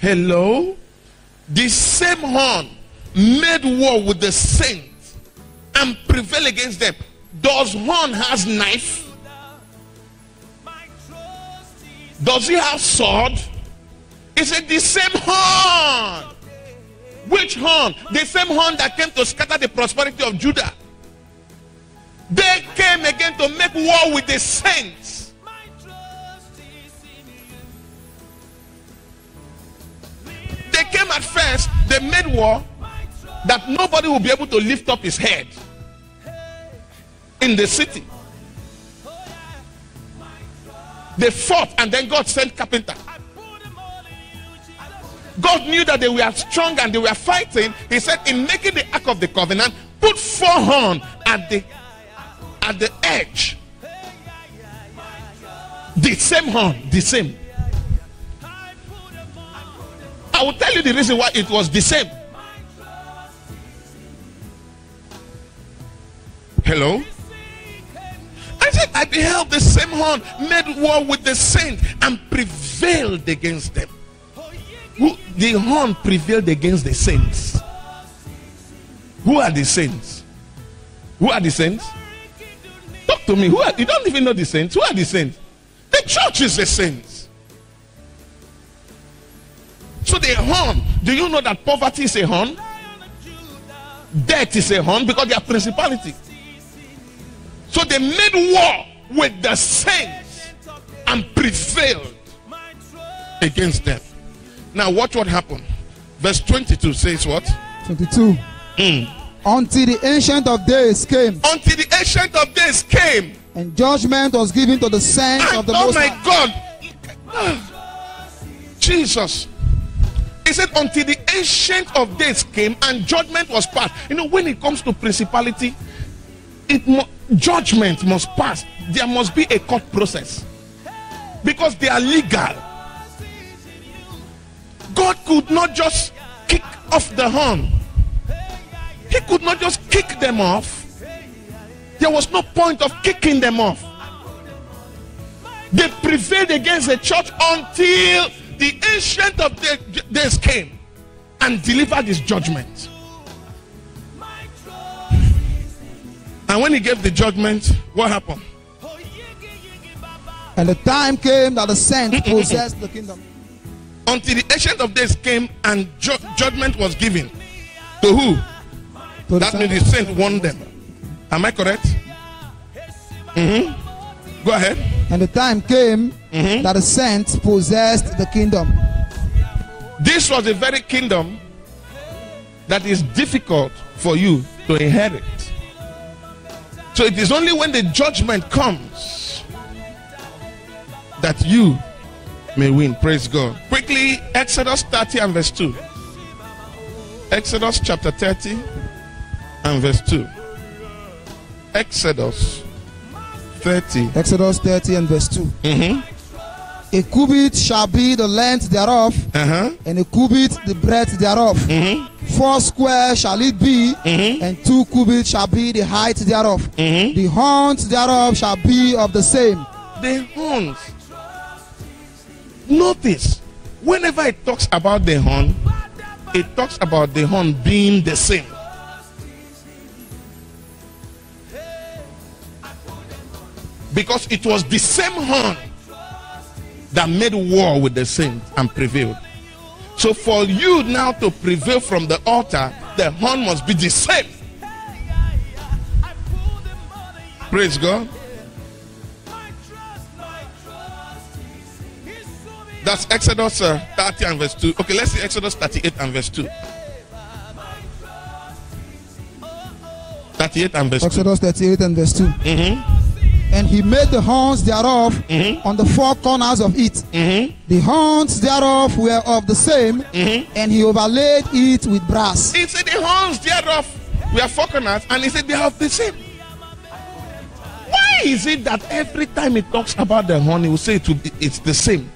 Hello? The same horn made war with the saints and prevail against them. Does horn has knife? Does he have sword? He said the same horn. Which horn? The same horn that came to scatter the prosperity of Judah. They came again to make war with the saints. They came at first, they made war that nobody will be able to lift up his head in the city. They fought, and then God sent carpenter. God knew that they were strong and they were fighting. He said, in making the Ark of the Covenant, put 4 horns at the edge. The same horn, the same. I will tell you the reason why it was the same. Hello? I said, I beheld the same horn made war with the saints and prevailed against them. The horn prevailed against the saints. Who are the saints? Who are the saints? Talk to me. You don't even know the saints. Who are the saints? The church is the saints. So the horn, do you know that poverty is a horn? Death is a horn because they are principality. So they made war with the saints and prevailed against them. Now watch what happened. Verse 22 says what? 22. Until the Ancient of Days came. Until the Ancient of Days came. And judgment was given to the saints of the Most High. Oh my God. Jesus. He said until the Ancient of Days came and judgment was passed. You know, when it comes to principality, judgment must pass. There must be a court process. Because they are legal. God could not just kick off the horn. He could not just kick them off. There was no point of kicking them off. They prevailed against the church until the Ancient of Days came and delivered his judgment. And when he gave the judgment, what happened? And the time came that the saints possessed the kingdom. Until the Ancient of Days came and judgment was given. To who? To that means the saint won them. Am I correct? Go ahead. And the time came that the saints possessed the kingdom. This was a very kingdom that is difficult for you to inherit. So it is only when the judgment comes that you may win. Praise God. Quickly, Exodus 30 and verse 2. Exodus chapter 30 and verse 2. Exodus 30. Exodus 30 and verse 2. A cubit shall be the length thereof, and a cubit the breadth thereof. 4 square shall it be, and 2 cubits shall be the height thereof. The horns thereof shall be of the same. The horns. Notice, whenever it talks about the horn, it talks about the horn being the same. Because it was the same horn that made war with the saints and prevailed. So for you now to prevail from the altar, the horn must be the same. Praise God. That's Exodus 30 and verse 2. Okay, let's see Exodus 38 and verse 2. 38 and verse 2. Exodus 38 and verse 2. And he made the horns thereof on the 4 corners of it. The horns thereof were of the same, and he overlaid it with brass. He said the horns thereof were 4 corners, and he said they are of the same. Why is it that every time he talks about the horn, he will say it's the same?